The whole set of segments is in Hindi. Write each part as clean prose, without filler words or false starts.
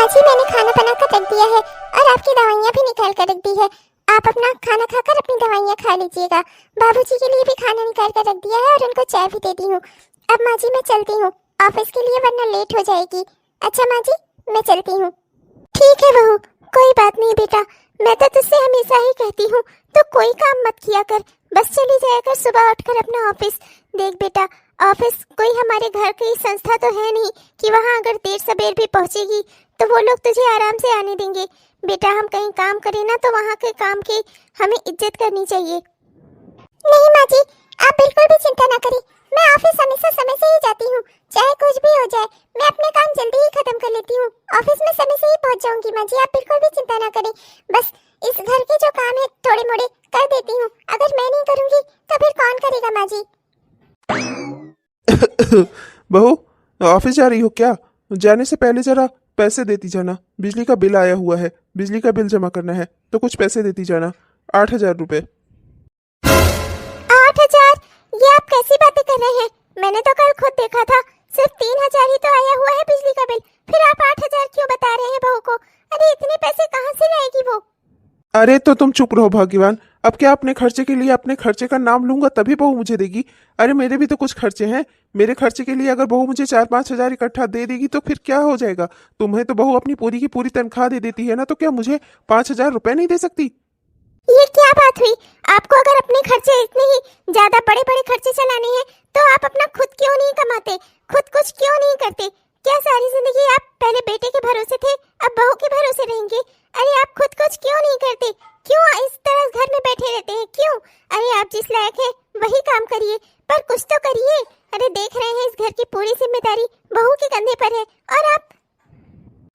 माँ जी, मैंने खाना बनाकर रख दिया है और आपकी दवाइयाँ भी निकाल कर रख दी है। आप अपना खाना खाकर अपनी दवाइयाँ खा लीजिएगा। बाबूजी के लिए भी खाना निकाल कर रख दिया है और उनको चाय भी दे दी हूँ। अब माँ जी मैं चलती हूँ ऑफिस के लिए, वरना लेट हो जाएगी। अच्छा माँ जी, मैं चलती हूँ। ठीक है बहू, कोई बात नहीं बेटा, मैं तो तुझसे हमेशा ही कहती हूँ तो कोई काम मत किया कर, बस चली जाया कर सुबह उठकर अपना ऑफिस। देख बेटा, ऑफिस कोई हमारे घर की संस्था तो है नहीं कि वहाँ अगर देर सबेर भी पहुँचेगी तो वो लोग तुझे आराम से आने देंगे। बेटा हम कहीं काम करें ना तो वहाँ के काम की हमें इज्जत करनी चाहिए। नहीं माँ जी, आप बिल्कुल भी चिंता ना करें, मैं ऑफिस हमेशा समय से ही जाती हूँ, चाहे कुछ भी हो जाए। मैं अपने काम जल्दी ही खत्म कर लेती हूँ, ऑफिस में समय से ही पहुँच जाऊंगी। माँ जी आप बिल्कुल भी चिंता ना करें, बस इस घर के जो काम है थोड़े मोड़े कर देती हूँ। अगर मैं नहीं करूँगी तो फिर कौन करेगा माँ जी? बहू, ऑफिस जा रही हो क्या? जाने से पहले जरा पैसे देती जाना। बिजली का बिल आया हुआ है, बिजली का बिल जमा करना है तो कुछ पैसे देती जाना। 8,000 रुपए। 8,000? ये आप कैसी बातें कर रहे हैं? मैंने तो कल खुद देखा था, सिर्फ 3,000 ही तो आया हुआ है बिजली का बिल, फिर आप 8,000 क्यों बता रहे हैं बहू को? अरे इतने पैसे कहाँ से लाएगी वो? अरे तो तुम चुप रहो भाग्यवान। अब क्या अपने खर्चे के लिए अपने खर्चे का नाम लूंगा तभी बहू मुझे देगी? अरे मेरे भी तो कुछ खर्चे हैं। मेरे खर्चे के लिए अगर बहू मुझे 4-5 हजार इकट्ठा दे देगी तो फिर क्या हो जाएगा? तुम्हें तो बहू अपनी पूरी की पूरी तनख्वाह दे देती है ना, तो क्या मुझे 5,000 रुपए नहीं दे सकती? ये क्या बात हुई? आपको अगर अपने खर्चे इतने ही ज्यादा बड़े बड़े खर्चे चलाने हैं तो आप अपना खुद क्यों नहीं कमाते, खुद कुछ क्यों नहीं करते? क्या सारी जिंदगी आप पहले बेटे के भरोसे थे, अब बहू के भरोसे रहेंगे? अरे आप खुद कुछ क्यों नहीं करते? क्यों इस तरह घर में बैठे रहते हैं, क्यों? अरे आप जिस लायक है वही काम करिए, पर कुछ तो करिए। अरे देख रहे हैं इस घर की पूरी जिम्मेदारी बहू के कंधे पर है और आप।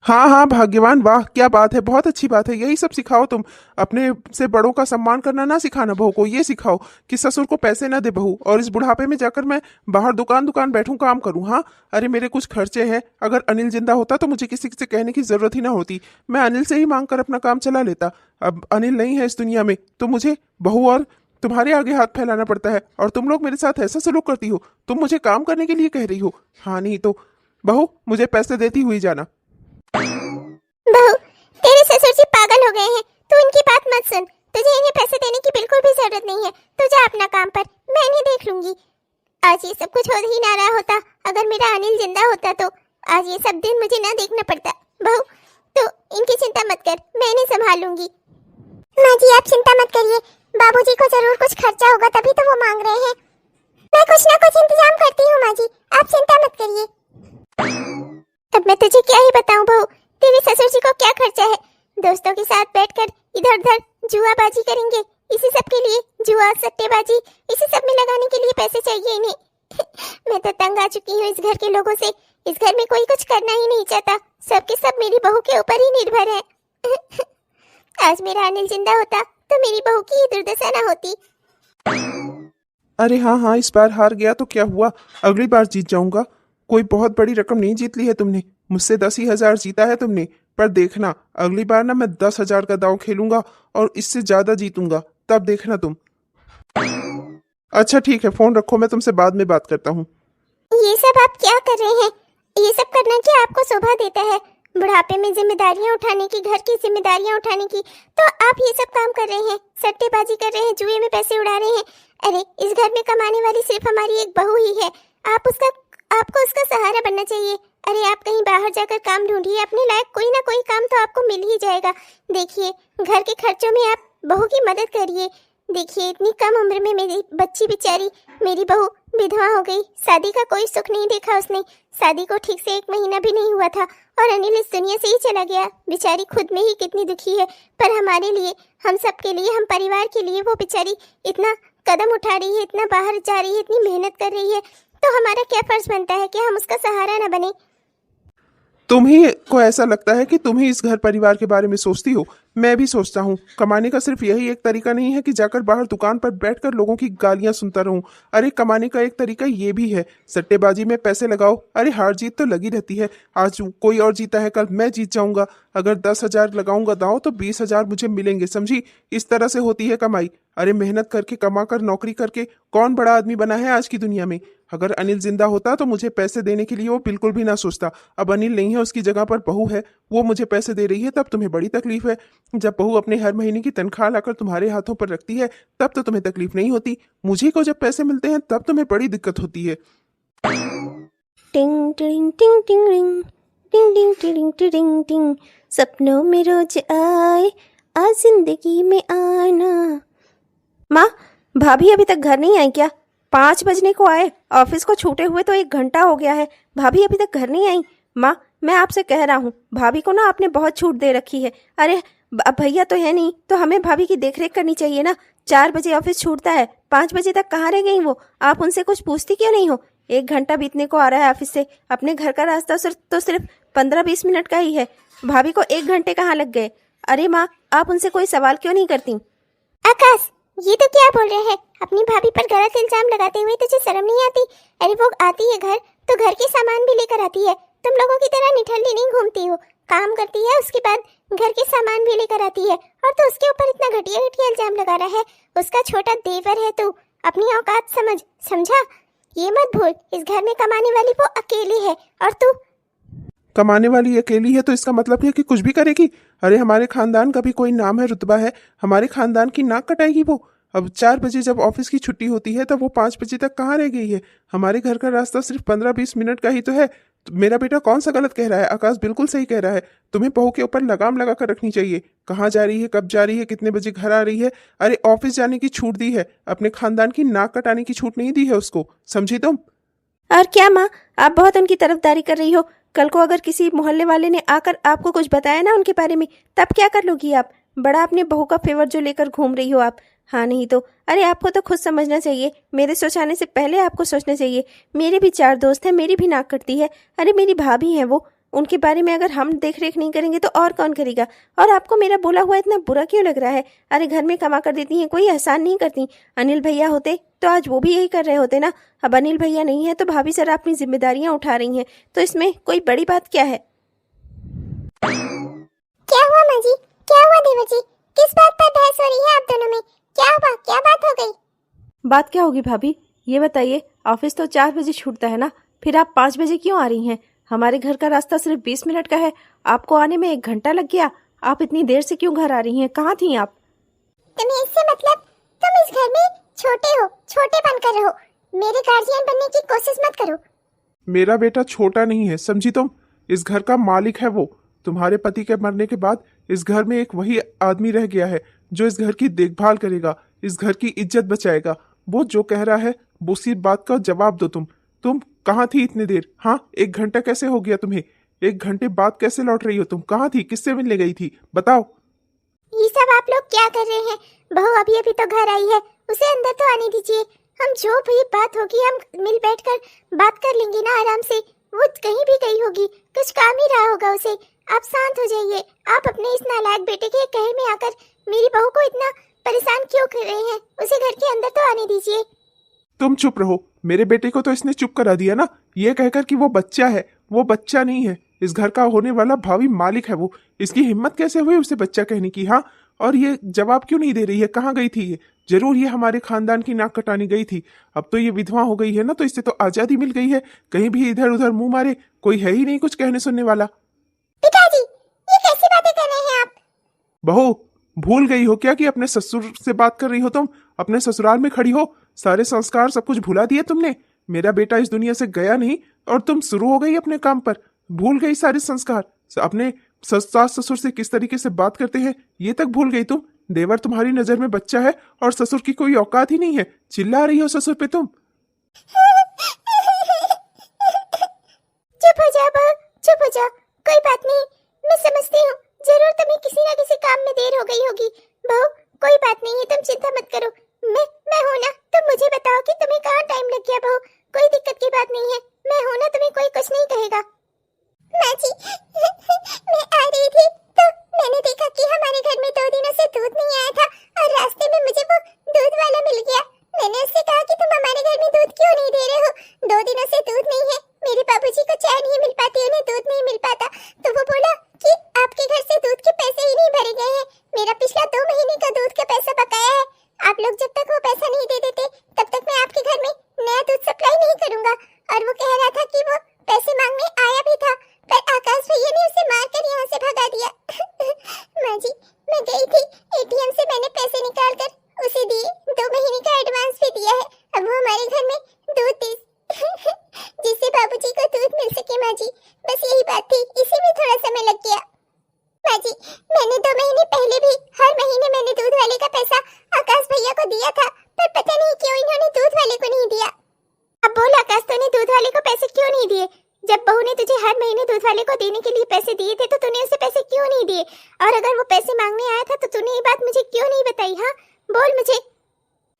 हाँ हाँ भाग्यवान, वाह क्या बात है, बहुत अच्छी बात है। यही सब सिखाओ तुम। अपने से बड़ों का सम्मान करना ना सिखाना बहू को, ये सिखाओ कि ससुर को पैसे ना दे बहू, और इस बुढ़ापे में जाकर मैं बाहर दुकान दुकान बैठूं काम करूं। हाँ, अरे मेरे कुछ खर्चे हैं। अगर अनिल जिंदा होता तो मुझे किसी से कहने की जरूरत ही ना होती, मैं अनिल से ही मांग कर अपना काम चला लेता। अब अनिल नहीं है इस दुनिया में तो मुझे बहू और तुम्हारे आगे हाथ फैलाना पड़ता है, और तुम लोग मेरे साथ ऐसा सलूक करती हो। तुम मुझे काम करने के लिए कह रही हो? हाँ नहीं तो बहू मुझे पैसे देती हुई जाना। बहू, तेरे ससुर जी पागल हो गए हैं, तू इनकी बात मत सुन। तुझे इन्हें पैसे देने की बिल्कुल भी जरूरत नहीं है, तू जा अपना काम पर, मैं इन्हें देख लूंगी। आज ये सब कुछ हो ही ना रहा होता, अगर मेरा अनिल जिंदा होता तो आज ये सब दिन मुझे ना देखना पड़ता। बहू तू इनकी चिंता मत कर, मैं इन्हें संभाल लूंगी। माँ जी आप चिंता मत करिए, बाबूजी को जरूर कुछ खर्चा होगा तभी तो वो मांग रहे हैं। मैं कुछ ना कुछ इंतजाम करती हूँ माँ जी, आप चिंता मत करिए। अब मैं तुझे क्या ही बताऊं बहू, तेरे ससुर जी को क्या खर्चा है? दोस्तों के साथ बैठकर इधर उधर जुआबाजी करेंगे, इसी सब के लिए, जुआ सट्टेबाजी इसी सब में लगाने के लिए पैसे चाहिए इन्हें। मैं तो तंग आ चुकी हूँ इस घर के लोगों से। इस घर में कोई कुछ करना ही नहीं चाहता, सबके सब मेरी बहू के ऊपर ही निर्भर है। आज मेरा अनिल जिंदा होता तो मेरी बहू की ये दुर्दशा ना होती। अरे हाँ हाँ, इस बार हार गया तो क्या हुआ, अगली बार जीत जाऊंगा। कोई बहुत बड़ी रकम नहीं जीत ली है तुमने, मुझसे 10,000 जीता है तुमने। पर देखना अगली बार ना मैं 10,000 का दांव खेलूंगा और इससे ज्यादा जीतूंगा, तब देखना तुम। अच्छा ठीक है, फोन रखो, मैं तुमसे बाद में बात करता हूँ। ये सब आप क्या कर रहे हैं? ये सब करना क्या आपको शोभा देता है? बुढ़ापे में जिम्मेदारियां उठाने की, घर की जिम्मेदारियां उठाने की, तो आप ये सब काम कर रहे हैं, सट्टेबाजी कर रहे हैं, जुए में पैसे उड़ा रहे हैं। अरे इस घर में कमाने वाली सिर्फ हमारी एक बहू ही है, आपको उसका सहारा बनना चाहिए। अरे आप कहीं बाहर जाकर काम ढूंढिए, अपने लायक कोई ना कोई काम तो आपको मिल ही जाएगा। देखिए घर के खर्चों में आप बहू की मदद करिए। देखिए इतनी कम उम्र में मेरी बच्ची बेचारी, मेरी बहू विधवा हो गई, शादी का कोई सुख नहीं देखा उसने, शादी को ठीक से 1 महीना भी नहीं हुआ था और अनिल इस दुनिया से ही चला गया। बेचारी खुद में ही कितनी दुखी है, पर हमारे लिए, हम सब के लिए, हम परिवार के लिए वो बेचारी इतना कदम उठा रही है, इतना बाहर जा रही है, इतनी मेहनत कर रही है, तो हमारा क्या फर्ज बनता है कि हम उसका सहारा न बने। तुम ही को ऐसा लगता है कि तुम ही इस घर परिवार के बारे में सोचती हो, मैं भी सोचता हूँ। कमाने का सिर्फ यही एक तरीका नहीं है कि जाकर बाहर दुकान पर बैठकर लोगों की गालियां सुनता रहूं। अरे कमाने का एक तरीका ये भी है, सट्टेबाजी में पैसे लगाओ। अरे हार जीत तो लगी रहती है, आज कोई और जीता है कल मैं जीत जाऊंगा। अगर 10,000 लगाऊंगा दांव तो 20,000 मुझे मिलेंगे, समझी? इस तरह से होती है कमाई। अरे मेहनत करके, कमा कर, नौकरी करके कौन बड़ा आदमी बना है आज की दुनिया में? अगर अनिल जिंदा होता तो मुझे पैसे देने के लिए वो बिल्कुल भी ना सोचता। अब अनिल नहीं है, उसकी जगह पर बहू है, वो मुझे पैसे दे रही है, तब तुम्हें बड़ी तकलीफ है। जब बहू अपने हर महीने की तनख्वाह लाकर तुम्हारे हाथों पर रखती है तब तो तुम्हें तकलीफ नहीं होती। मुझे को जब पैसे मिलते हैं तब तुम्हें बड़ी दिक्कत होती है। टिंग टिंग टिंग टिंग रिंग, टिंग टिंग टिंग टिंग टिंग, सपनों में रोज आए, आज जिंदगी में आना। माँ, भाभी अभी तक घर नहीं आई क्या? 5 बजने को आए, ऑफिस को छूटे हुए तो 1 घंटा हो गया है, भाभी अभी तक घर नहीं आई। माँ, मैं आपसे कह रहा हूँ, भाभी को ना आपने बहुत छूट दे रखी है। अरे अब भैया तो है नहीं, तो हमें भाभी की देखरेख करनी चाहिए ना। 4 बजे ऑफिस छूटता है, 5 बजे तक कहाँ रह गई वो? आप उनसे कुछ पूछती क्यों नहीं हो? 1 घंटा बीतने को आ रहा है ऑफिस से, अपने घर का रास्ता सिर्फ 15-20 मिनट का ही है, भाभी को 1 घंटे कहाँ लग गए? अरे माँ, आप उनसे कोई सवाल क्यों नहीं करती? आकाश, ये तो क्या बोल रहे हैं? अपनी भाभी पर गलत इल्जाम लगाते हुए तुझे शर्म नहीं आती? अरे वो आती है घर तो घर के सामान भी लेकर आती है, तुम लोगों की तरह निठल्ली नहीं घूमती हो। काम करती है, उसके बाद घर के सामान भी लेकर आती है, और तो उसके ऊपर इतना घटिया घटिया इल्जाम लगा रहा है। उसका छोटा देवर है तू, अपनी औकात समझ, समझा? ये मत भूल, इस घर में कमाने वाली वो अकेली है, और तू कमाने वाली अकेली है तो इसका मतलब है कि कुछ भी करेगी? अरे हमारे खानदान का भी कोई नाम है, रुतबा है, हमारे खानदान की नाक कटाएगी वो? अब 4 बजे जब ऑफिस की छुट्टी होती है तब वो 5 बजे तक कहाँ रह गई है? हमारे घर का रास्ता सिर्फ 15-20 मिनट का ही तो है। तो मेरा बेटा कौन सा गलत कह रहा है? आकाश बिल्कुल सही कह रहा है। तुम्हें बहू के ऊपर लगाम लगा कर रखनी चाहिए, कहाँ जा रही है, कब जा रही है, कितने बजे घर आ रही है। अरे ऑफिस जाने की छूट दी है, अपने खानदान की नाक कटाने की छूट नहीं दी है उसको, समझी तुम? और क्या माँ, आप बहुत उनकी तरफदारी कर रही हो। कल को अगर किसी मोहल्ले वाले ने आकर आपको कुछ बताया ना उनके बारे में, तब क्या कर लोगी आप? बड़ा अपने बहू का फेवर जो लेकर घूम रही हो आप। हाँ नहीं तो, अरे आपको तो खुद समझना चाहिए, मेरे सोचाने से पहले आपको सोचना चाहिए। मेरे भी 4 दोस्त हैं, मेरी भी नाक कटती है। अरे मेरी भाभी हैं वो, उनके बारे में अगर हम देख रेख नहीं करेंगे तो और कौन करेगा? और आपको मेरा बोला हुआ इतना बुरा क्यों लग रहा है? अरे घर में कमा कर देती हैं, कोई एहसान नहीं करती। अनिल भैया होते तो आज वो भी यही कर रहे होते ना। अब अनिल भैया नहीं है तो भाभी जरा अपनी जिम्मेदारियां उठा रही हैं, तो इसमें कोई बड़ी बात क्या है? क्या हुआ माँ जी? क्या हुआ देवर जी? किस बात पर बहस हो रही है आप दोनों में? क्या हुआ? क्या बात हो गई? बात क्या होगी भाभी, ये बताइए। ऑफिस तो 4 बजे छूटता है ना, फिर आप 5 बजे क्यों आ रही हैं? हमारे घर का रास्ता सिर्फ 20 मिनट का है, आपको आने में 1 घंटा लग गया। आप इतनी देर से क्यों घर आ रही हैं? कहाँ थी आप? तुम्हें इससे मतलब? तुम इस घर में छोटे हो, छोटे बनकर रहो, मेरे गार्जियन बनने की कोशिश मत करो। मेरा बेटा छोटा नहीं है, समझी तुम? इस घर का मालिक है वो। तुम्हारे पति के मरने के बाद इस घर में एक वही आदमी रह गया है जो इस घर की देखभाल करेगा, इस घर की इज्जत बचाएगा। वो जो कह रहा है वो उसी बात का जवाब दो तुम कहाँ थी इतनी देर? हाँ, 1 घंटा कैसे हो गया तुम्हें? 1 घंटे बाद कैसे लौट रही हो तुम? कहाँ थी, किससे मिलने गई थी, बताओ? ये सब आप लोग क्या कर रहे हैं? बहू अभी अभी तो घर आई है, उसे अंदर तो आने दीजिए। हम जो भी बात होगी हम मिल बैठकर बात कर लेंगे ना आराम से। वो कहीं भी गई होगी, कुछ काम ही रहा होगा उसे। आप शांत हो जाइए। आप अपने इस नालायक बेटे के कहे में आकर मेरी बहू को इतना परेशान क्यों कर रहे हैं? उसे घर के अंदर तो आने दीजिए। तुम चुप रहो। मेरे बेटे को तो इसने चुप करा दिया ना, ये कहकर कि वो बच्चा है। वो बच्चा नहीं है, इस घर का होने वाला भावी मालिक है वो। इसकी हिम्मत कैसे हुई उसे बच्चा कहने की? हाँ, और ये जवाब क्यों नहीं दे रही है? कहाँ गई थी ये? जरूर ये हमारे खानदान की नाक कटाने गई थी। अब तो ये विधवा हो गई है ना, तो इससे तो आजादी मिल गई है, कहीं भी इधर उधर मुंह मारे, कोई है ही नहीं कुछ कहने सुनने वाला। पिताजी, ये कैसी बातें कर रहे हैं आप? बहू, भूल गई हो क्या कि अपने ससुर से बात कर रही हो तुम? अपने ससुराल में खड़ी हो, सारे संस्कार सब कुछ भुला दिए तुमने। मेरा बेटा इस दुनिया से गया नहीं और तुम शुरू हो गई अपने काम पर। भूल गई सारे संस्कार, अपने सास ससुर से किस तरीके से बात करते हैं ये तक भूल गई तुम। देवर तुम्हारी नजर में बच्चा है और ससुर की कोई औकात ही नहीं है, चिल्ला रही हो ससुर पे तुम। चुप हो जाओ बहू, चुप हो जाओ, कोई बात नहीं। मैं समझती हूँ जरूर तुम्हें किसी ना किसी काम में देर हो गई होगी। बहू कोई बात नहीं है, तुम चिंता मत करो। मैं हूं ना, तुम मुझे बताओ कि तुम्हें कहाँ टाइम लग गया। बहू कोई दिक्कत की बात नहीं है, मैं हूं ना, तुम्हें कोई कुछ नहीं कहेगा। माँ जी, मैं आ रही थी तो मैंने देखा कि हमारे घर में 2 दिनों से दूध नहीं आया था और रास्ते में मुझे वो दूध वाला मिल गया। मैंने उससे कहा कि तुम हमारे घर में दूध क्यों नहीं दे रहे हो? 2 दिनों से दूध नहीं है, मेरे बाबूजी को चाय नहीं मिल पाती, उन्हें दूध नहीं मिल पाता। तो वो बोला कि आपके घर से दूध के पैसे ही नहीं भरे गए हैं। मेरा पिछला 2 महीने का दूध का पैसा बकाया है। आप लोग जब तक वो पैसा नहीं दे देते तब तक मैं आपके घर में नया दूध सप्लाई नहीं करूंगा। से भगा दिया। माँ जी, मैं गई थी एटीएम से, मैंने पैसे निकाल कर उसे दिए, 2 महीने का एडवांस भी दिया है। अब वो हमारे घर में दूध दे जिससे बाबूजी को दूध मिल सके। माँ जी, बस यही बात थी, इसी में थोड़ा समय लग गया। माँ जी, मैंने 2 महीने पहले भी हर महीने मैंने दूध वाले का पैसा आकाश भैया को दिया था, पर पता नहीं क्यों इन्होंने दूध वाले को नहीं दिया। अब बोल आकाश, तूने दूध वाले को पैसे क्यों नहीं दिए? जब बहू ने तुझे हर महीने दूध वाले को देने के लिए पैसे दिए थे तो तूने उसे पैसे क्यों नहीं दिए? और अगर वो पैसे मांगने आया था तो तूने ये बात मुझे क्यों नहीं बताई? हाँ बोल मुझे।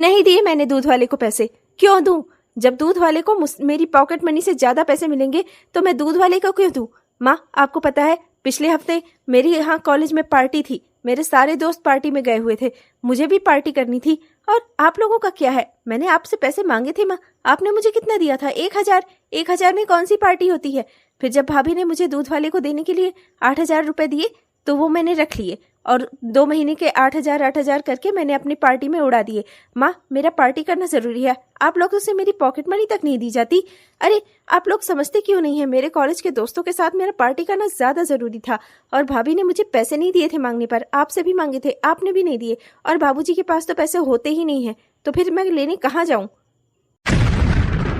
नहीं दिए मैंने दूध वाले को पैसे। क्यों दूं? जब दूध वाले को मेरी पॉकेट मनी से ज्यादा पैसे मिलेंगे तो मैं दूध वाले को क्यों दूं? माँ, आपको पता है पिछले हफ्ते मेरी यहाँ कॉलेज में पार्टी थी, मेरे सारे दोस्त पार्टी में गए हुए थे, मुझे भी पार्टी करनी थी। और आप लोगों का क्या है? मैंने आपसे पैसे मांगे थे माँ, आपने मुझे कितना दिया था? 1,000। 1,000 में कौन सी पार्टी होती है? फिर जब भाभी ने मुझे दूध वाले को देने के लिए 8,000 रुपए दिए तो वो मैंने रख लिए और 2 महीने के 8,000 करके मैंने अपनी पार्टी में उड़ा दिए। माँ, मेरा पार्टी करना जरूरी है, आप लोगों से मेरी पॉकेट मनी तक नहीं दी जाती। अरे आप लोग समझते क्यों नहीं है? मेरे कॉलेज के दोस्तों के साथ मेरा पार्टी करना ज्यादा जरूरी था और भाभी ने मुझे पैसे नहीं दिए थे मांगने पर, आपसे भी मांगे थे, आपने भी नहीं दिए। और बाबूजी के पास तो पैसे होते ही नहीं है, तो फिर मैं लेने कहाँ जाऊँ?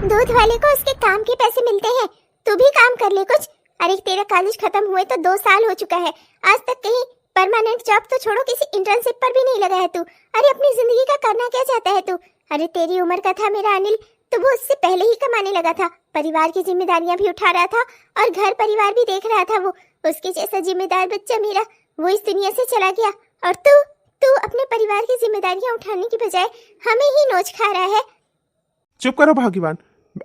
दूध वाले को उसके काम के पैसे मिलते हैं, तू भी काम कर ले कुछ। अरे तेरा कॉलेज खत्म हुए तो 2 साल हो चुका है, आज तक कहीं परमानेंट जॉब तो छोड़ो, किसी इंटर्नशिप पर भी नहीं लगा है तू। अरे अपनी जिंदगी का करना क्या चाहता है तू? अरे तेरी उम्र का था मेरा अनिल, तो वो उससे पहले ही कमाने लगा था, परिवार की जिम्मेदारियां भी उठा रहा था और घर परिवार भी देख रहा था। वो उसके जैसा जिम्मेदार बच्चा मेरा वो इस दुनिया से चला गया और तू अपने परिवार की जिम्मेदारियां उठाने की बजाय हमें ही नोच खा रहा है। चुप करो भाग्यवान,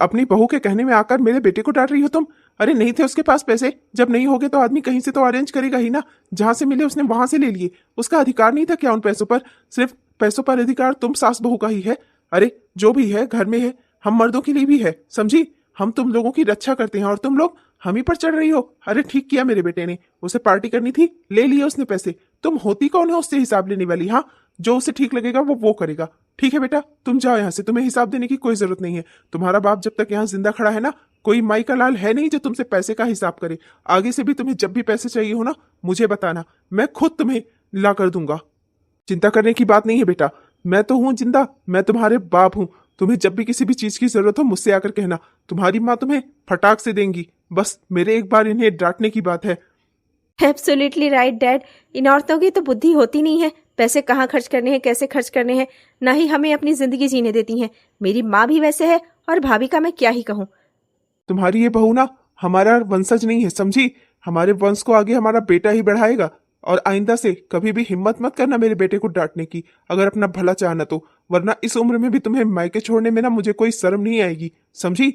अपनी बहू के कहने में आकर मेरे बेटे को डांट रही हो तुम। अरे नहीं थे उसके पास पैसे, जब नहीं होगे तो आदमी कहीं से तो अरेंज करेगा ही ना, जहां से मिले उसने वहां से ले लिए। उसका अधिकार नहीं था क्या उन पैसों पर? सिर्फ पैसों पर अधिकार तुम सास बहू का ही है। अरे जो भी है घर में है, हम मर्दों के लिए भी है, समझी? हम तुम लोगों की रक्षा करते हैं और तुम लोग हम ही पर चढ़ रही हो। अरे ठीक किया मेरे बेटे ने, उसे पार्टी करनी थी, ले लिए उसने पैसे। तुम होती कौन है उससे हिसाब लेने वाली? हाँ, जो उसे ठीक लगेगा वो करेगा। ठीक है बेटा, तुम जाओ यहाँ से, तुम्हें हिसाब देने की कोई जरूरत नहीं है। तुम्हारा बाप जब तक यहाँ जिंदा खड़ा है ना, कोई माई का लाल है नहीं जो तुमसे पैसे का हिसाब करे। आगे से भी तुम्हें जब भी पैसे चाहिए हो ना, मुझे बताना, मैं खुद तुम्हें ला कर दूंगा। चिंता करने की बात नहीं है बेटा, मैं तो हूँ जिंदा, मैं तुम्हारे बाप हूँ। तुम्हें जब भी किसी भी चीज की जरूरत हो मुझसे आकर कहना, तुम्हारी माँ तुम्हें फटाक से देंगी। बस मेरे एक बार इन्हें डांटने की बात है। एब्सोल्युटली राइट डैड, इन औरतों की तो बुद्धि होती नहीं है, पैसे कहाँ खर्च करने हैं, कैसे खर्च करने हैं, ना ही हमें अपनी जिंदगी जीने देती हैं। मेरी माँ भी वैसे है और भाभी का मैं क्या ही कहूँ। तुम्हारी ये बहू ना हमारा वंशज नहीं है, समझी? हमारे वंश को आगे हमारा बेटा ही बढ़ाएगा। और आइंदा से कभी भी हिम्मत मत करना मेरे बेटे को डांटने की, अगर अपना भला चाहना तो, वरना इस उम्र में भी तुम्हें मायके छोड़ने में ना मुझे कोई शर्म नहीं आएगी, समझी?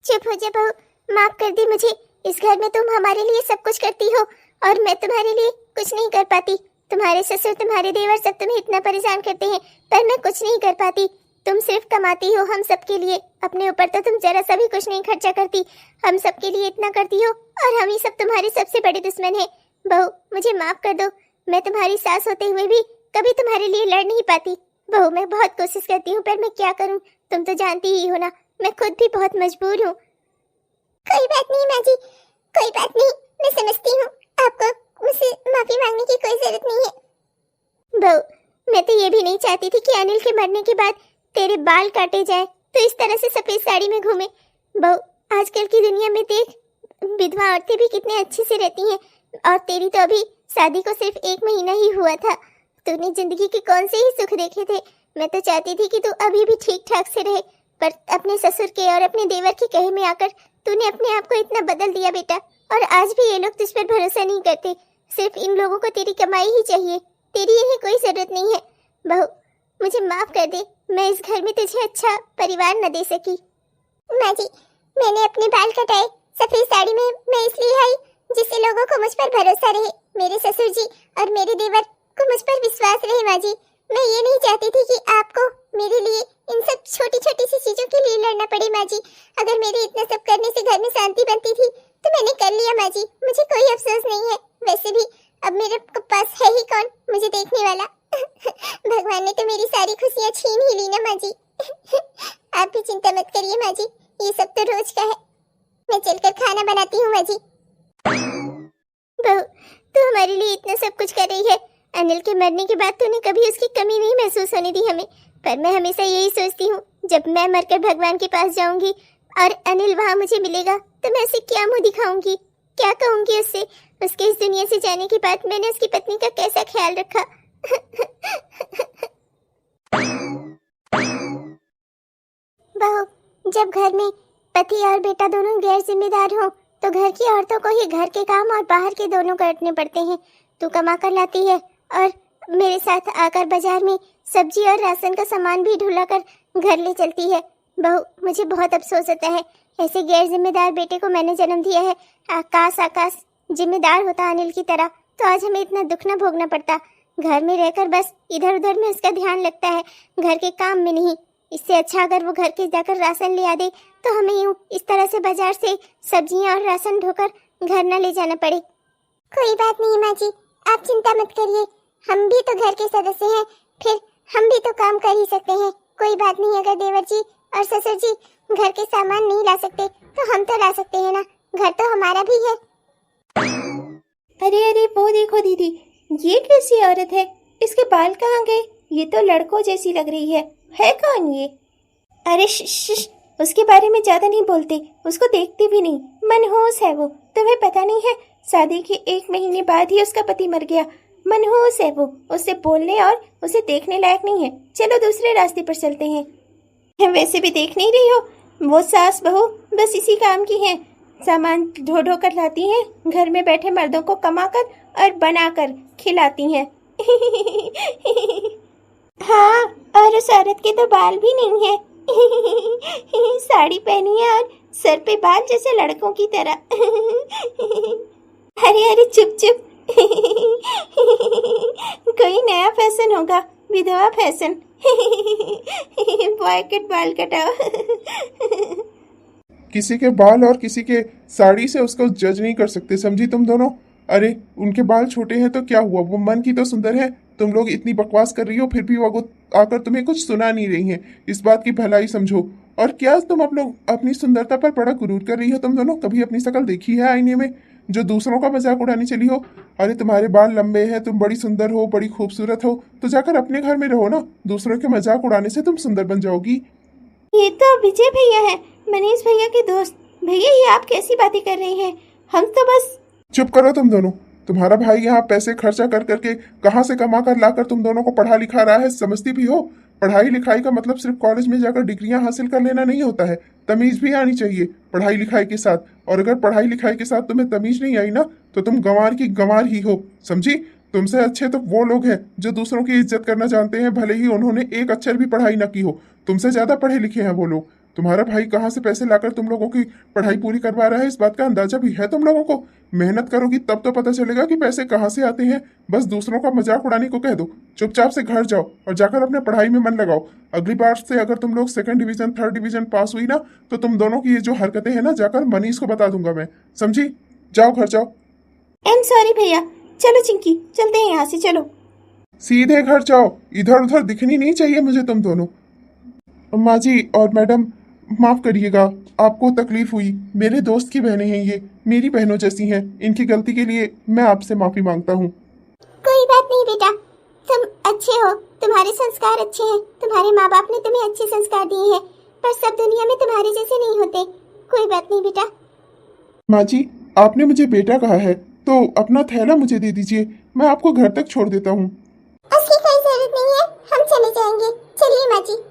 चुप हो जा बहू, माफ कर दी मुझे। इस घर में तुम हमारे लिए सब कुछ करती हो और मैं तुम्हारे लिए कुछ नहीं कर पाती। तुम्हारे ससुर, तुम्हारे देवर सब तुम्हें इतना परेशान करते हैं, पर मैं कुछ नहीं कर पाती। तुम सिर्फ कमाती हो हम सबके लिए, अपने ऊपर तो तुम जरा सा भी कुछ नहीं खर्चा करती। हम सबके लिए इतना करती हो और हम ही सब तुम्हारे सबसे बड़े दुश्मन हैं। बहू मुझे माफ कर दो, मैं तुम्हारी सास होते हुए भी कभी तुम्हारे लिए लड़ नहीं पाती। बहू मैं बहुत कोशिश करती हूँ, पर मैं क्या करूँ, तुम तो जानती ही हो ना, मैं खुद भी बहुत मजबूर हूँ। कोई बात नहीं माँ जी, कोई बात नहीं, मैं समझती हूँ, आपको मुझसे माफी मांगने की कोई जरूरत नहीं है। बहू मैं तो ये भी नहीं चाहती थी कि अनिल के मरने के बाद तेरे बाल काटे जाए तो इस तरह से सफेद साड़ी में घूमे। बहू आजकल की दुनिया में देख, विधवा औरतें भी कितने अच्छे से रहती हैं, और तेरी तो अभी शादी को सिर्फ 1 महीना ही हुआ था। तूने जिंदगी के कौन से ही सुख देखे थे? मैं तो चाहती थी कि तू अभी भी ठीक ठाक से रहे, पर अपने ससुर के और अपने देवर के कहे में आकर तूने अपने आप को इतना बदल दिया बेटा। और आज भी ये लोग तुझ पर भरोसा नहीं करते, सिर्फ इन लोगों को तेरी कमाई ही चाहिए, तेरी यही कोई जरूरत नहीं है। बहू मुझे माफ कर दे, मैं इस घर में तुझे अच्छा परिवार न दे सकी। माँ जी मैंने अपने बाल कटाए सफेद साड़ी में मैं इसलिए आई जिससे लोगों को मुझ पर भरोसा रहे, मेरे ससुर जी और मेरे देवर को मुझ पर विश्वास रहे। माँ जी मैं ये नहीं चाहती थी कि आपको मेरे लिए इन सब छोटी छोटी सी चीजों के लिए लड़ना पड़े। माँ जी अगर मेरे इतना सब करने से घर में शांति बनती थी तो मैंने कर लिया माँ जी, मुझे कोई अफसोस नहीं है। वैसे भी अब मेरे पास है ही कौन मुझे देखने वाला। भगवान ने तो मेरी सारी खुशियाँ छीन ही ली ना माँ जी। आप भी चिंता मत करिए माँ जी, ये सब तो रोज का है। मैं चलकर खाना बनाती हूँ माँ जी। बहू, तू हमारे लिए इतना सब कुछ कर रही है। अनिल के मरने के बाद तूने कभी उसकी कमी नहीं महसूस होने दी हमें। पर मैं हमेशा यही सोचती हूँ, जब मैं मरकर भगवान के पास जाऊंगी और अनिल वहाँ मुझे मिलेगा तो मैं उसे क्या मुंह दिखाऊंगी, क्या कहूंगी उससे। उसके इस दुनिया से जाने के बाद मैंने उसकी पत्नी का कैसा ख्याल रखा। बहू, जब घर में पति और बेटा दोनों गैर जिम्मेदार हो तो घर की औरतों को ही घर के काम और बाहर के दोनों करने पड़ते हैं। तू कमा कर लाती है और मेरे साथ आकर बाजार में सब्जी और राशन का सामान भी ढुला कर घर ले चलती है। बहू, मुझे बहुत अफसोस होता है, ऐसे गैर जिम्मेदार बेटे को मैंने जन्म दिया है। आकाश जिम्मेदार होता अनिल की तरह तो आज हमें इतना दुख न भोगना पड़ता। घर में रहकर बस इधर उधर में उसका ध्यान लगता है, घर के काम में नहीं। इससे अच्छा अगर वो घर के जाकर राशन ले आ दे तो हमें यूँ इस तरह से बाजार से सब्जियां और राशन ढोकर घर न ले जाना पड़े। कोई बात नहीं माँ जी, आप चिंता मत करिए, हम भी तो घर के सदस्य हैं, फिर हम भी तो काम कर ही सकते हैं। कोई बात नहीं, अगर देवर जी और ससुर जी घर के सामान नहीं ला सकते तो हम तो ला सकते हैं ना, घर तो हमारा भी है। अरे वो देखो दीदी, ये कैसी औरत है, इसके बाल कहाँ गए? ये तो लड़कों जैसी लग रही है कौन ये? अरे शिश, उसके बारे में ज्यादा नहीं बोलते, उसको देखते भी नहीं, मनहूस है वो। तुम्हें पता नहीं है, शादी के 1 महीने बाद ही उसका पति मर गया। मनहूस है वो, उससे बोलने और उसे देखने लायक नहीं है। चलो दूसरे रास्ते पर चलते हैं। वैसे भी देख नहीं रही हो, वो सास बहू बस इसी काम की हैं, सामान ढो ढो कर लाती हैं, घर में बैठे मर्दों को कमाकर और बनाकर खिलाती हैं। हाँ, और उस औरत के तो बाल भी नहीं है। साड़ी पहनी है और सर पे बाल जैसे लड़कों की तरह। अरे चुप। कोई नया फैशन होगा, विधवा फैशन। बॉय कट बाल कटाओ। किसी के बाल और किसी के साड़ी से उसको जज नहीं कर सकते, समझी तुम दोनों? अरे उनके बाल छोटे हैं तो क्या हुआ, वो मन की तो सुंदर है। तुम लोग इतनी बकवास कर रही हो फिर भी वो आकर तुम्हें कुछ सुना नहीं रही हैं। इस बात की भलाई समझो। और क्या तुम आप लोग अपनी सुंदरता पर बड़ा गुरूर कर रही हो? तुम दोनों कभी अपनी शक्ल देखी है आईने में जो दूसरों का मजाक उड़ाने चली हो? अरे तुम्हारे बाल लंबे हैं, तुम बड़ी सुंदर हो, बड़ी खूबसूरत हो, तो जाकर अपने घर में रहो ना। दूसरों के मजाक उड़ाने से तुम सुंदर बन जाओगी। ये तो विजय भैया है, मनीष भैया के दोस्त। भैया ये आप कैसी बातें कर रही हैं? हम तो बस। चुप करो तुम दोनों। तुम्हारा भाई यहाँ पैसे खर्चा कर करके कहाँ से कमा कर लाकर तुम दोनों को पढ़ा लिखा रहा है, समझती भी हो? पढ़ाई लिखाई का मतलब सिर्फ कॉलेज में जाकर डिग्रियां हासिल कर लेना नहीं होता है, तमीज भी आनी चाहिए पढ़ाई लिखाई के साथ। और अगर पढ़ाई लिखाई के साथ तुम्हें तमीज नहीं आई ना तो तुम गंवार की गंवार ही हो, समझी? तुमसे अच्छे तो वो लोग हैं जो दूसरों की इज्जत करना जानते हैं, भले ही उन्होंने एक अक्षर भी पढ़ाई ना की हो। तुमसे ज्यादा पढ़े लिखे हैं वो लोग। तुम्हारा भाई कहाँ से पैसे लाकर तुम लोगों की पढ़ाई पूरी करवा रहा है, इस बात का अंदाजा भी है तुम लोगों को? मेहनत करोगी तब तो पता चलेगा कि पैसे कहाँ से आते हैं। बस दूसरों का मजाक उड़ाने को कह दो। चुपचाप से घर जाओ और जाकर अपने पढ़ाई में मन लगाओ। अगली बार से अगर तुम लोग 2nd division 3rd division pass हुई ना तो तुम दोनों की ये जो हरकतें हैं ना जाकर मनीष को बता दूंगा मैं, समझी? जाओ घर जाओ। आई एम सॉरी भैया, चलो चिंकी चलते हैं यहाँ से, चलो सीधे घर जाओ, इधर उधर दिखनी नहीं चाहिए मुझे तुम दोनों। माँ जी और मैडम माफ करिएगा, आपको तकलीफ हुई। मेरे दोस्त की बहनें हैं, ये मेरी बहनों जैसी हैं। इनकी गलती के लिए मैं आपसे माफी मांगता हूँ। कोई बात नहीं बेटा, तुम अच्छे हो, तुम्हारे संस्कार अच्छे हैं, तुम्हारे माँ बाप ने तुम्हें अच्छे संस्कार दिए हैं, पर सब दुनिया में तुम्हारे जैसे नहीं होते। कोई बात नहीं बेटा। माँ जी आपने मुझे बेटा कहा है तो अपना थैला मुझे दे दीजिए, मैं आपको घर तक छोड़ देता हूँ। उसकी कोई जरूरत नहीं है, हम चले जाएंगे। चलिए माँ जी।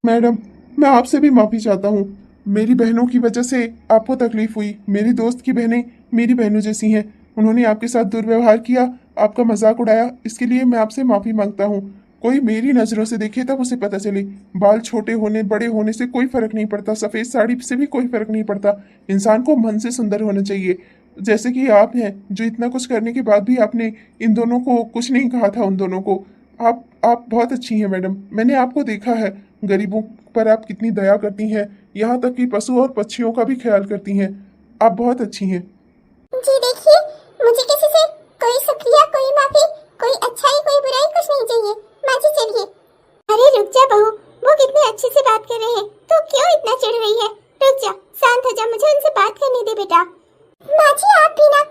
मैडम मैं आपसे भी माफी चाहता हूँ, मेरी बहनों की वजह से आपको तकलीफ हुई। मेरी दोस्त की बहनें मेरी बहनों जैसी हैं, उन्होंने आपके साथ दुर्व्यवहार किया, आपका मजाक उड़ाया, इसके लिए मैं आपसे माफी मांगता हूँ। कोई मेरी नजरों से देखे तब उसे पता चले। बाल छोटे होने बड़े होने से कोई फर्क नहीं पड़ता, सफेद साड़ी से भी कोई फर्क नहीं पड़ता। इंसान को मन से सुंदर होना चाहिए, जैसे कि आप हैं जो इतना कुछ करने के बाद भी आपने इन दोनों को कुछ नहीं कहा था। उन दोनों को आप बहुत अच्छी हैं मैडम, मैंने आपको देखा है। गरीबों पर आप कितनी दया करती हैं, यहाँ तक कि पशु और पक्षियों का भी ख्याल करती हैं। आप बहुत अच्छी हैं। जी देखिए, मुझे किसी से कोई शुक्रिया, कोई माफी, कोई अच्छाई, कोई बुराई कुछ नहीं चाहिए। माँ जी चलिए। अरे रुक जा बहू, वो कितने अच्छे से बात कर रहे हैं, तो क्यों इतना चिढ़ रही है? रुक जा, शांत हो जा, मुझे उनसे बात करने दे बेटा। माँ जी आप भी ना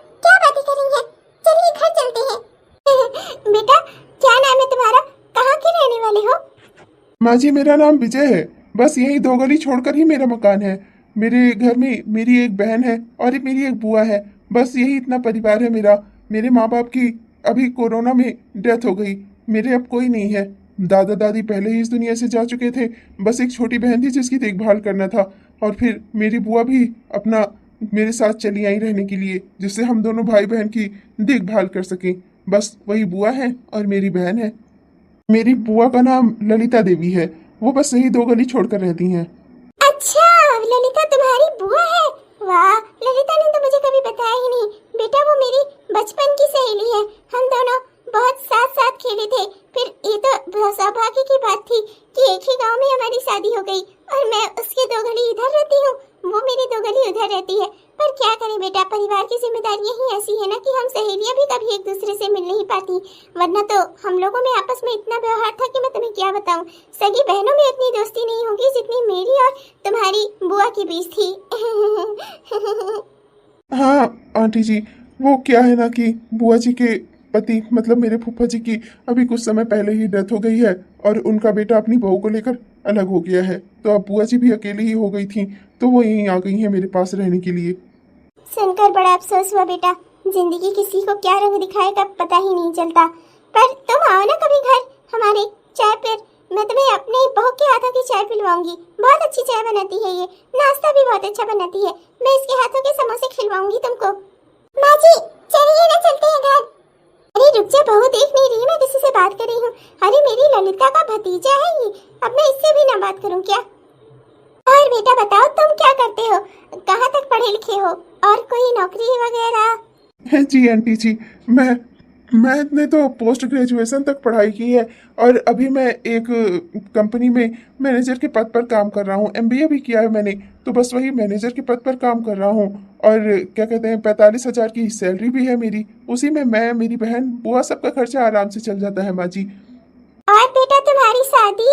माँ जी, मेरा नाम विजय है। बस यही 2 गली छोड़कर ही मेरा मकान है। मेरे घर में मेरी एक बहन है और मेरी एक बुआ है। बस यही इतना परिवार है मेरा। मेरे माँ बाप की अभी कोरोना में डेथ हो गई। मेरे अब कोई नहीं है। दादा दादी पहले ही इस दुनिया से जा चुके थे। बस एक छोटी बहन थी जिसकी देखभाल करना था। और फिर मेरी बुआ भी अपना मेरे साथ चली आई रहने के लिए, जिससे हम दोनों भाई बहन की देखभाल कर सकें। बस वही बुआ है और मेरी बहन है। मेरी बुआ का नाम ललिता देवी है। वो बस यही 2 गली छोड़कर रहती हैं। अच्छा, ललिता तुम्हारी बुआ है? वाह, ललिता ने तो मुझे कभी बताया ही नहीं। बेटा वो मेरी बचपन की सहेली है। हम दोनों बहुत साथ साथ खेले थे। फिर ये तो सौभाग्य की बात थी कि एक ही गांव में हमारी शादी हो गई और मैं उसके 2 गली इधर रहती हूँ, वो मेरी 2 गली उधर रहती है। पर क्या करें बेटा, परिवार की जिम्मेदारियां ही ऐसी है ना कि हम सहेलियां भी कभी एक दूसरे से मिल नहीं पाती। वरना तो हम लोगों में आपस में इतना व्यवहार था कि मैं तुम्हें क्या बताऊं। सगी बहनों में इतनी दोस्ती नहीं होगी जितनी मेरी और तुम्हारी बुआ के बीच थी। हाँ आंटी जी, वो क्या है ना कि बुआ जी के पति मतलब मेरे फूफा जी की अभी कुछ समय पहले ही डेथ हो गई है और उनका बेटा अपनी बहू को लेकर अलग हो गया है। तो अब बुआ जी भी अकेली ही हो गई थी, तो वो यहीं आ गई हैं मेरे पास रहने के लिए। सुनकर बड़ा अफसोस हुआ बेटा। जिंदगी किसी को क्या रंग दिखाएगा पता ही नहीं चलता। पर तुम आओ ना कभी घर हमारे, चाय पर मैं तुम्हें अपने बहू के हाथों की चाय पिलवाऊंगी। बहुत अच्छी चाय बनाती है ये, नाश्ता भी बहुत अच्छा बनाती है। मैं इसके हाथों के समोसे खिलवाऊंगी तुमको। माँ जी चलिए ना, चलते हैं घर। अरे रुक जा बहू, देख नहीं रही मैं किसी से बात कर रही हूँ। अरे मेरी ललिता का भतीजा है ये, अब मैं इससे भी ना बात करूँ क्या? और बेटा बताओ तुम क्या करते हो, कहाँ तक पढ़े लिखे हो और कोई नौकरी वगैरह? जी आंटी जी, मैंने तो पोस्ट ग्रेजुएशन तक पढ़ाई की है और अभी मैं एक कंपनी में मैनेजर के पद पर काम कर रहा हूँ। एमबीए भी किया है मैंने, तो बस वही मैनेजर के पद पर काम कर रहा हूँ। और क्या कहते हैं, 45,000 की सैलरी भी है मेरी। उसी में मैं, मेरी बहन, बुआ सबका खर्चा आराम से चल जाता है माँ जी। और बेटा तुम्हारी शादी?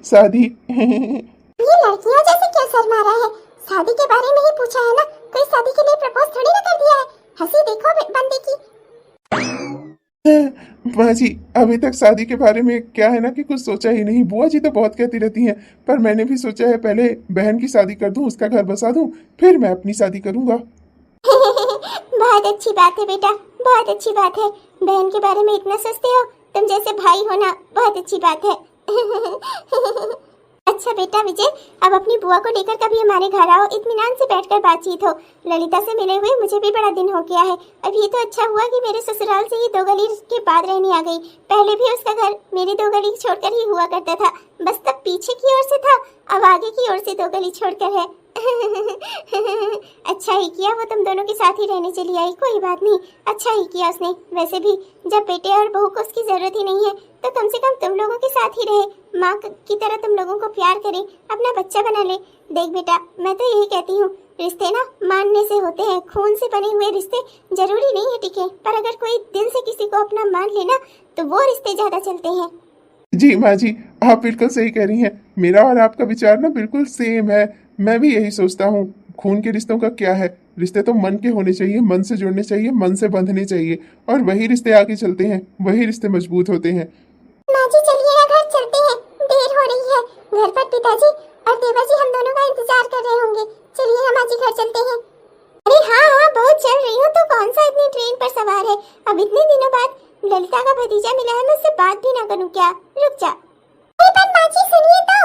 शादी ये लड़कियां जैसे क्या शर्मा रहा है? शादी के बारे में ही पूछा है ना, कोई शादी के लिए प्रपोज थोड़ी ना कर दिया है। हंसी देखो बंदे की। माँ जी, अभी तक शादी के बारे में क्या है ना कि कुछ सोचा ही नहीं। बुआ जी तो बहुत कहती रहती हैं, पर मैंने भी सोचा है पहले बहन की शादी कर दूं, उसका घर बसा दूं, फिर मैं अपनी शादी करूंगा। बहुत अच्छी बात है बेटा, बहुत अच्छी बात है। बहन के बारे में इतना सोचते हो, तुम जैसे भाई होना बहुत अच्छी बात है। अच्छा बेटा विजय, अब अपनी बुआ को लेकर कभी हमारे घर आओ, इत्मीनान से बैठकर बातचीत हो। ललिता से मिले हुए मुझे भी बड़ा दिन हो गया है। अब ये तो अच्छा हुआ कि मेरे ससुराल से ही 2 गली के बाद रहने आ गई। पहले भी उसका घर मेरी 2 गली छोड़कर ही हुआ करता था, बस तब पीछे की ओर से था, अब आगे की ओर से 2 गली छोड़कर है। अच्छा ही किया वो तुम दोनों के साथ ही रहने चली आई। कोई बात नहीं, अच्छा ही किया उसने। वैसे भी जब बेटे और बहू को उसकी जरूरत ही नहीं है तो कम से कम तुम लोगों के साथ ही रहे, माँ की तरह तुम लोगों को प्यार करे, अपना बच्चा बना ले। देख बेटा, मैं तो यही कहती हूँ, रिश्ते ना मानने से होते हैं। खून से बने हुए रिश्ते जरूरी नहीं है टिके, पर अगर कोई दिल से किसी को अपना मान लेना तो वो रिश्ते ज्यादा चलते हैं। जी माँ जी, आप बिल्कुल सही कह रही हैं। मेरा और आपका विचार ना बिल्कुल सेम है। मैं भी यही सोचता हूँ। खून के रिश्तों का क्या है, रिश्ते तो मन के होने चाहिए, मन से जुड़ने चाहिए, मन से बंधने चाहिए, और वही रिश्ते आगे चलते हैं, वही रिश्ते मजबूत होते हैं। माँ जी चलिए ना घर चलते हैं, देर हो रही है। घर पर पिताजी और देवर जी हम दोनों का इंतजार कर रहे होंगे। चलिए ना माँ जी घर चलते हैं। अरे हाँ हाँ, बहुत चल रही हूँ, तो कौन सा इतनी ट्रेन पर सवार है? अब इतने दिनों बाद ललिता का भतीजा मिला है, मैं उससे बात भी ना करूँ क्या? रुक जा। पर माँ जी सुनिए तो।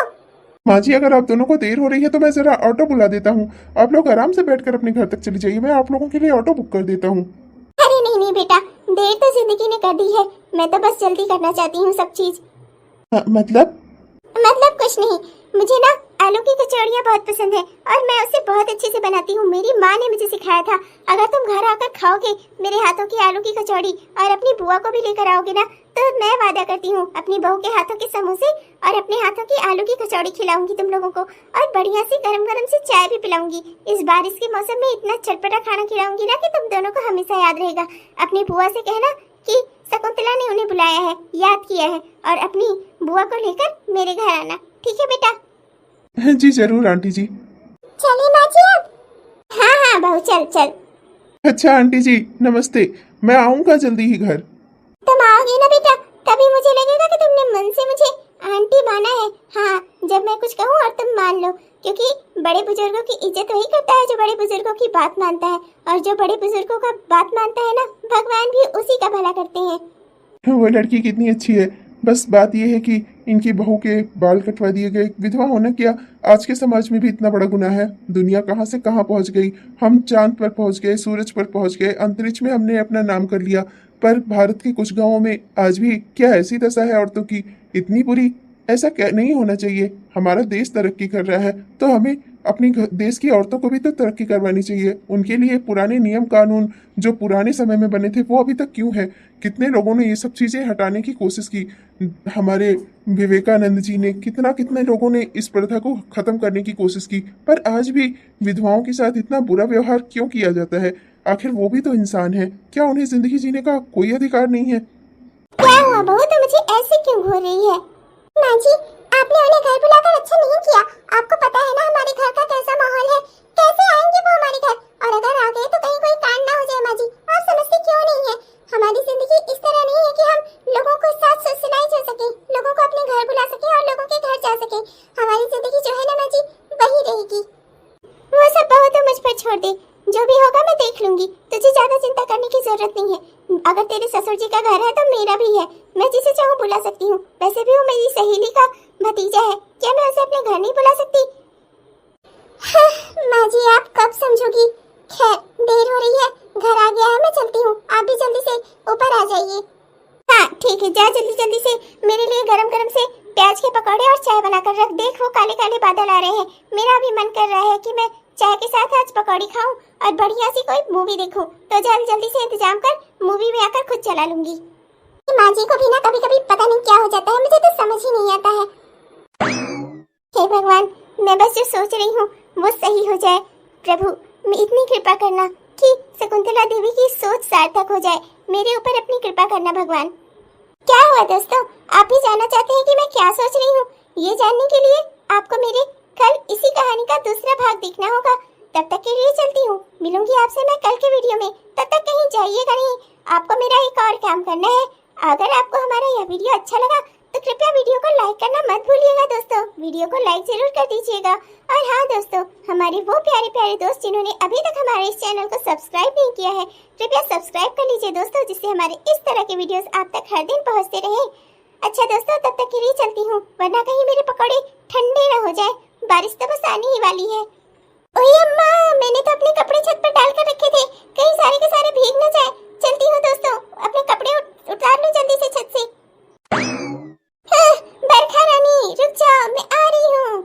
माँ जी, अगर आप दोनों को देर हो रही है तो मैं जरा ऑटो बुला देता हूँ। आप लोग आराम से बैठकर अपने घर तक चली जाइए, मैं आप लोगों के लिए ऑटो बुक कर देता हूँ। अरे नहीं नहीं बेटा, देर तो जिंदगी ने कर दी है, मैं तो बस जल्दी करना चाहती हूँ सब चीज। मतलब कुछ नहीं, मुझे ना आलू की कचौड़ियाँ बहुत पसंद है और मैं उसे बहुत अच्छे से बनाती हूँ। मेरी माँ ने मुझे सिखाया था। अगर तुम घर आकर खाओगे मेरे हाथों की आलू की कचौड़ी और अपनी बुआ को भी लेकर आओगे ना, तो मैं वादा करती हूँ अपनी बहू के हाथों के समोसे और अपने हाथों की आलू की कचौड़ी खिलाऊंगी तुम लोगों को, और बढ़िया सी गरम गरम से चाय भी पिलाऊंगी। इस बारिश के मौसम में इतना चटपटा खाना खिलाऊंगी ना कि तुम दोनों को हमेशा याद रहेगा। अपनी बुआ से कहना कि शकुंतला ने उन्हें बुलाया है, याद किया है, और अपनी बुआ को लेकर मेरे घर आना, ठीक है बेटा? जी जरूर आंटी जी। चलिए माँ जी अब। हाँ हाँ बहू, चल चल। अच्छा आंटी जी नमस्ते, मैं आऊँगा जल्दी ही घर। तुम आओगे ना बेटा, तभी मुझे लगेगा कि तुमने मन से मुझे आंटी माना है। हाँ, जब मैं कुछ कहूँ और तुम मान लो, क्योंकि बड़े बुजुर्गों की इज्जत वही करता है जो बड़े बुजुर्गों की बात मानता है, और जो बड़े बुजुर्गों का बात मानता है ना, भगवान भी उसी का भला करते हैं। वो लड़की कितनी अच्छी है, बस बात यह है कि इनकी बहू के बाल कटवा दिए गए। विधवा होना क्या आज के समाज में भी इतना बड़ा गुनाह है। दुनिया कहाँ से कहाँ पहुंच गई। हम चांद पर पहुंच गए, सूरज पर पहुंच गए, अंतरिक्ष में हमने अपना नाम कर लिया, पर भारत के कुछ गांवों में आज भी क्या ऐसी दशा है औरतों की, इतनी बुरी। ऐसा क्या नहीं होना चाहिए। हमारा देश तरक्की कर रहा है तो हमें अपनी देश की औरतों को भी तो तरक्की करवानी चाहिए। उनके लिए पुराने नियम कानून जो पुराने समय में बने थे वो अभी तक क्यों है। कितने लोगों ने ये सब चीजें हटाने की कोशिश की। हमारे विवेकानंद जी ने कितने लोगों ने इस प्रथा को खत्म करने की कोशिश की, पर आज भी विधवाओं के साथ इतना बुरा व्यवहार क्यों किया जाता है। आखिर वो भी तो इंसान है, क्या उन्हें जिंदगी जीने का कोई अधिकार नहीं है। क्या हुआ बहू, तो मुझे ऐसे क्यों घूर रही है? माँ जी, आपने उन्हें घर बुलाकर अच्छा नहीं किया। आपको पता है ना हमारे घर का कैसा माहौल है, कैसे आएंगे वो हमारे घर, और अगर आ गए तो कहीं कोई कांड ना हो जाए। माँ जी, आप समझते क्यों नहीं है? हमारी जिंदगी इस तरह नहीं है कि हम लोगों को साथ सोशलाइज हो सके, लोगों को अपने घर बुला सके और लोगों के घर जा सके। हमारी जिंदगी जो है ना माँ जी, वही रहेगी। वो सब बहुत तो मुझ पर छोड़ दे, जो भी होगा मैं देख लूंगी। तुझे ज्यादा चिंता करने की जरूरत नहीं है। अगर तेरे ससुर जी का घर है तो मेरा भी है, मैं जिसे चाहूँ बुला सकती हूँ। वैसे भी वो मेरी सहेली का भतीजा है, क्या मैं उसे अपने घर नहीं बुला सकती? हाँ, माँ जी आप कब समझोगी। खैर देर हो रही है, घर आ गया है, मैं चलती हूँ। आप भी जल्दी से ऊपर आ जाइए। हाँ ठीक है, जा जल्दी जल्दी से मेरे लिए गरम गरम से प्याज के पकौड़े और चाय बनाकर रख। देख वो काले काले बादल आ रहे हैं, मेरा भी मन कर रहा है कि मैं चाय के साथ आज पकौड़ी खाऊं और बढ़िया सी कोई मूवी देखूं। तो जल्दी जल्दी से इंतजाम कर, मूवी में आकर खुद चला लूंगी। माँ जी को भी ना कभी कभी पता नहीं क्या हो जाता है, मुझे तो समझ ही नहीं आता है। हे भगवान, मैं बस जो सोच रही हूँ वो सही हो जाए। प्रभु इतनी कृपा करना कि शकुंतला देवी की सोच सार्थक हो जाए। मेरे ऊपर अपनी कृपा करना भगवान। क्या हुआ दोस्तों, आप भी जानना चाहते हैं कि मैं क्या सोच रही हूँ? ये जानने के लिए आपको मेरे कल इसी कहानी का दूसरा भाग देखना होगा। तब तक के लिए चलती हूँ, मिलूंगी आपसे मैं कल के वीडियो में। तब तक कहीं जाइएगा नहीं, आपको मेरा एक और काम करना है। अगर आपको हमारा यह वीडियो अच्छा लगा तो कृपया वीडियो को लाइक करना मत भूलिएगा दोस्तों। वीडियो को लाइक जरूर कर दीजिएगा। और हाँ दोस्तों, हमारे वो प्यारे प्यारे दोस्त जिन्होंने अभी तक हमारे इस चैनल को सब्सक्राइब नहीं किया है, कृपया सब्सक्राइब कर लीजिए दोस्तों, जिससे हमारे इस तरह के वीडियोस आप तक हर दिन पहुंचते रहे। अच्छा दोस्तों, तब तक के लिए चलती हूँ, वरना कहीं मेरे पकौड़े ठंडे न हो जाए। बारिश तो बस आने ही वाली है। ओए अम्मा, मैंने तो अपने कपड़े छत पर डाल कर रखे थे, कहीं सारे के सारे भीग न जाए। चलती हूँ दोस्तों, अपने कपड़े उतार लूं जल्दी से छत से। बरखा रानी रुक जाओ, मैं आ रही हूँ।